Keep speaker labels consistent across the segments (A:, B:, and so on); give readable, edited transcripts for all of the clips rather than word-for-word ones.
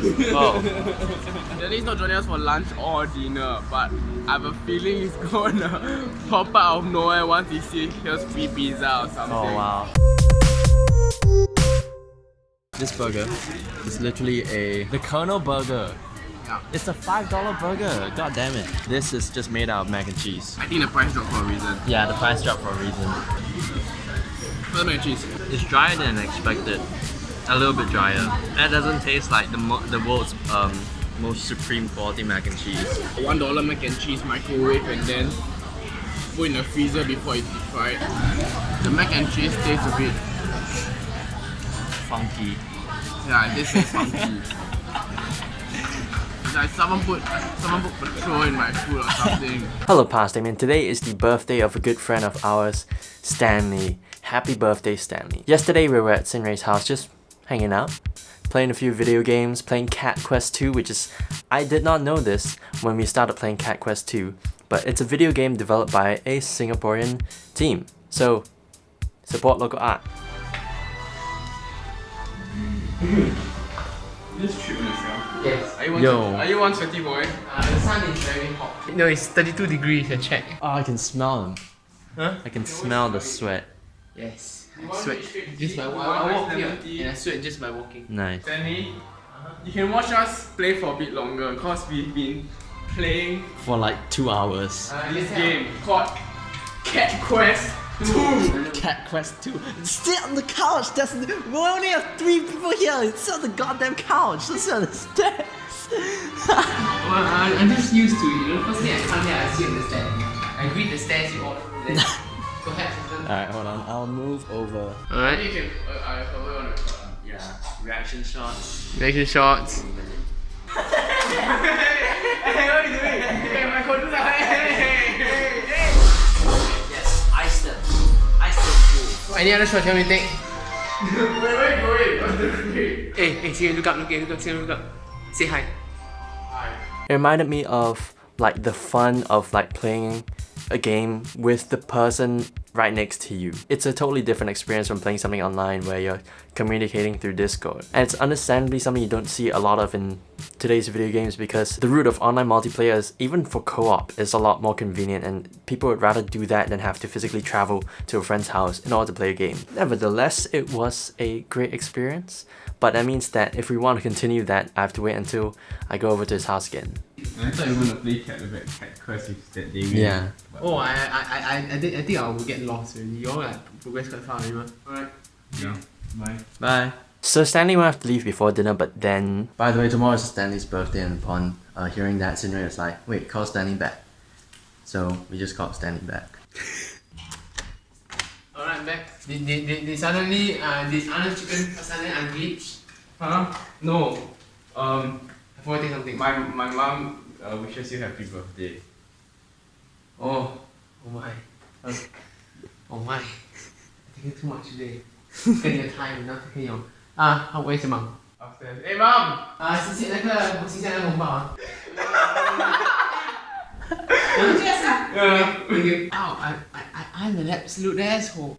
A: Oh.
B: Danny's not joining us for lunch or dinner, but I have a feeling he's gonna pop out of nowhere once he hears free pizza or something.
A: Oh wow. This burger is literally the Colonel burger.
B: Yeah.
A: It's a $5 burger. God damn it. This is just made out of mac and cheese.
B: I think the price dropped for a reason.
A: Yeah, the price dropped for a reason.
B: Where's mac and cheese?
A: It's drier than expected. A little bit drier. That doesn't taste like the world's most supreme quality mac and cheese.
B: $1 mac and cheese microwave and then put in the freezer before it's deep fried. The mac and cheese tastes a bit
A: Funky.
B: yeah, this is funky. It's like someone put petrol in my food or something.
A: Hello Past Damien. Today is the birthday of a good friend of ours, Stanley. Happy birthday, Stanley. Yesterday we were at Xin Rui's house just hanging out, playing a few video games, playing Cat Quest 2, which is, I did not know this when we started playing Cat Quest 2, but it's a video game developed by a Singaporean team. So, support local art.
B: Just treat yourself.
C: Yes.
B: Are you one sweaty boy?
C: The sun is very hot. No, it's 32 degrees, check.
A: Oh, I can smell them.
C: Huh?
A: I can smell the sweat.
C: Yes. I sweat just by walking. I walk here and I sweat just by walking.
A: Nice.
B: Stanley, you can watch us play for a bit longer because we've been playing
A: For like 2 hours.
B: this game called Cat Quest 2.
A: Cat Quest 2. Sit on the couch. We only have 3 people here. Sit on the goddamn couch. Don't sit on the stairs.
C: Well, I'm just used to it. You know, first thing I come here, I sit on the stairs. I greet the stairs, you all. Then perhaps.
A: Alright, hold on. I'll move over.
C: Alright.
B: You can, I probably want to record.
A: Yeah. Reaction shots.
C: Reaction shots.
B: Hey, what are you doing? Hey, my controller. Hey.
A: Yes, ice them. Ice them cool.
C: Any other shot you want me to take?
B: Where are you going? What's the way?
C: Hey, see you, look up. Say hi.
B: Hi.
A: It reminded me of like the fun of like playing a game with the person right next to you. It's a totally different experience from playing something online where you're communicating through Discord. And it's understandably something you don't see a lot of in today's video games because the route of online multiplayer is, even for co-op, is a lot more convenient and people would rather do that than have to physically travel to a friend's house in order to play a game. Nevertheless, it was a great experience, but that means that if we want to continue that, I have to wait until I go over to his house again.
B: I thought you were going to play Cat Quest with that Damien.
A: Yeah.
C: Oh, I think I will get lost already. You all like progress quite far, already, man.
B: Alright. Yeah. Bye.
A: Bye. So Stanley will have to leave before dinner, but then... By the way, tomorrow is Stanley's birthday, and upon hearing that, Xin Rui was like, wait, call Stanley back. So we just called Stanley back.
C: Alright, I'm back. Did suddenly, did Arnold chicken suddenly unglitch?
B: Huh? No.
C: I forgot to take something.
B: My mom wishes you happy birthday.
C: Oh my. Oh my. I think too much today. 跟你的 time 然后可以用好喂什么
B: Upstairs. Hey mom!
C: 谢谢那个新鲜的红包啊 Oh, I'm an absolute asshole.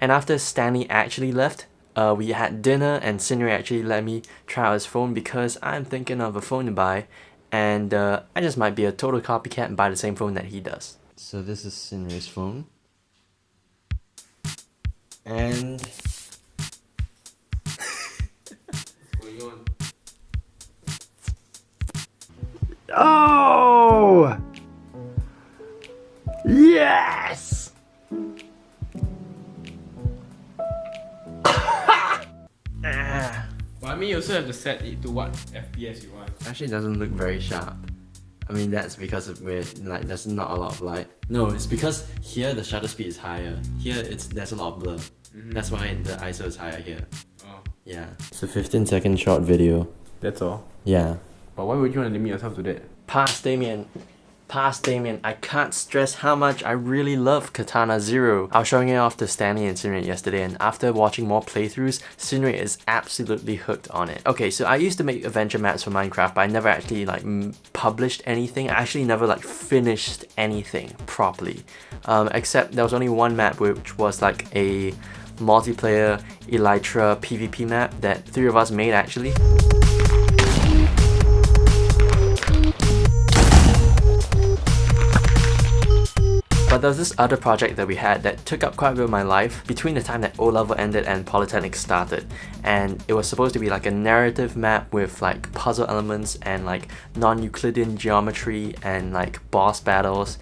A: And after Stanley actually left, we had dinner and Xin Rui actually let me try out his phone because I'm thinking of a phone to buy and I just might be a total copycat and buy the same phone that he does. So this is Xin Rui's phone. And...
C: What's going on?
A: Oh! Yes!
B: But I mean, you also have to set it to what FPS you want.
A: Actually, it doesn't look very sharp. I mean, that's because of where like there's not a lot of light. No, it's because here the shutter speed is higher. Here there's a lot of blur. That's why the ISO is higher here.
B: Oh.
A: Yeah. It's a 15-second short video.
B: That's all.
A: Yeah.
B: But why would you want to limit yourself to that?
A: Past Damien. I can't stress how much I really love Katana ZERO. I was showing it off to Stanley and Xin Rui yesterday, and after watching more playthroughs, Xin Rui is absolutely hooked on it. Okay, so I used to make adventure maps for Minecraft, but I never actually like published anything. I actually never like finished anything properly. Except there was only one map which was like a multiplayer Elytra PvP map that 3 of us made actually. But there was this other project that we had that took up quite a bit of my life between the time that O-level ended and Polytechnic started. And it was supposed to be like a narrative map with like puzzle elements and like non-Euclidean geometry and like boss battles.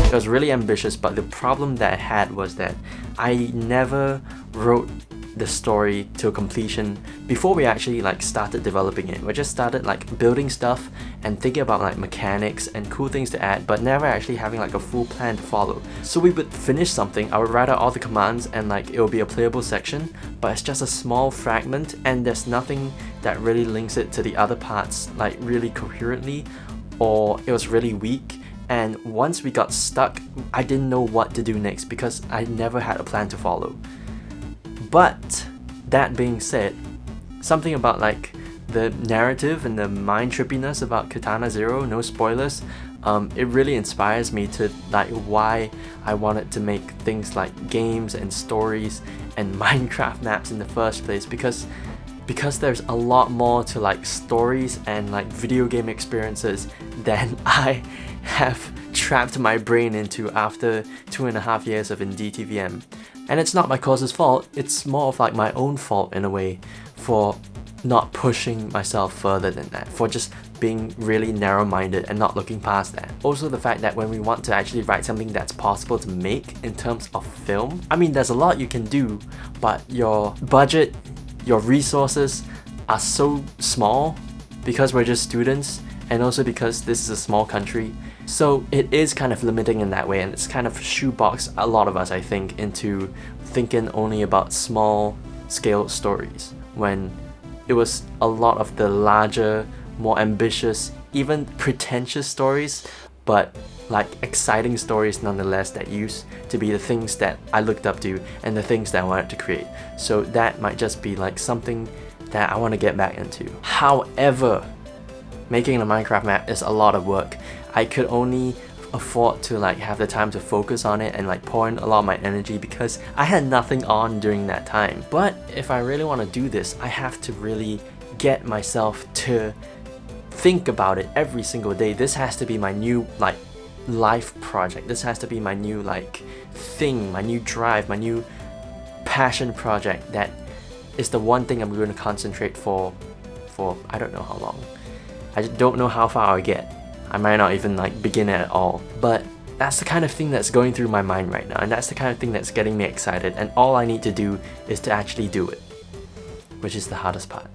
A: It was really ambitious, but the problem that I had was that I never wrote the story to completion before we actually like started developing it. We just started like building stuff and thinking about like mechanics and cool things to add, but never actually having like a full plan to follow. So we would finish something, I would write out all the commands and like it will be a playable section, but it's just a small fragment and there's nothing that really links it to the other parts like really coherently, or it was really weak. And once we got stuck, I didn't know what to do next because I never had a plan to follow. But that being said, something about like the narrative and the mind trippiness about Katana ZERO, no spoilers, it really inspires me to like why I wanted to make things like games and stories and Minecraft maps in the first place, because there's a lot more to like stories and like video game experiences than I have trapped my brain into after 2.5 years of Indie TVM. And it's not my course's fault, it's more of like my own fault in a way for not pushing myself further than that, for just being really narrow-minded and not looking past that. Also the fact that when we want to actually write something that's possible to make in terms of film, I mean there's a lot you can do, but your budget, your resources are so small because we're just students, and also because this is a small country. So it is kind of limiting in that way, and it's kind of shoeboxed a lot of us, I think, into thinking only about small scale stories, when it was a lot of the larger, more ambitious, even pretentious stories, but like exciting stories nonetheless, that used to be the things that I looked up to and the things that I wanted to create. So that might just be like something that I want to get back into. However, making a Minecraft map is a lot of work. I could only afford to like have the time to focus on it and like pour in a lot of my energy because I had nothing on during that time. But if I really want to do this, I have to really get myself to think about it every single day. This has to be my new like life project. This has to be my new like thing, my new drive, my new passion project. That is the one thing I'm going to concentrate for I don't know how long. I don't know how far I'll get. I might not even like begin it at all, but that's the kind of thing that's going through my mind right now, and that's the kind of thing that's getting me excited, and all I need to do is to actually do it, which is the hardest part.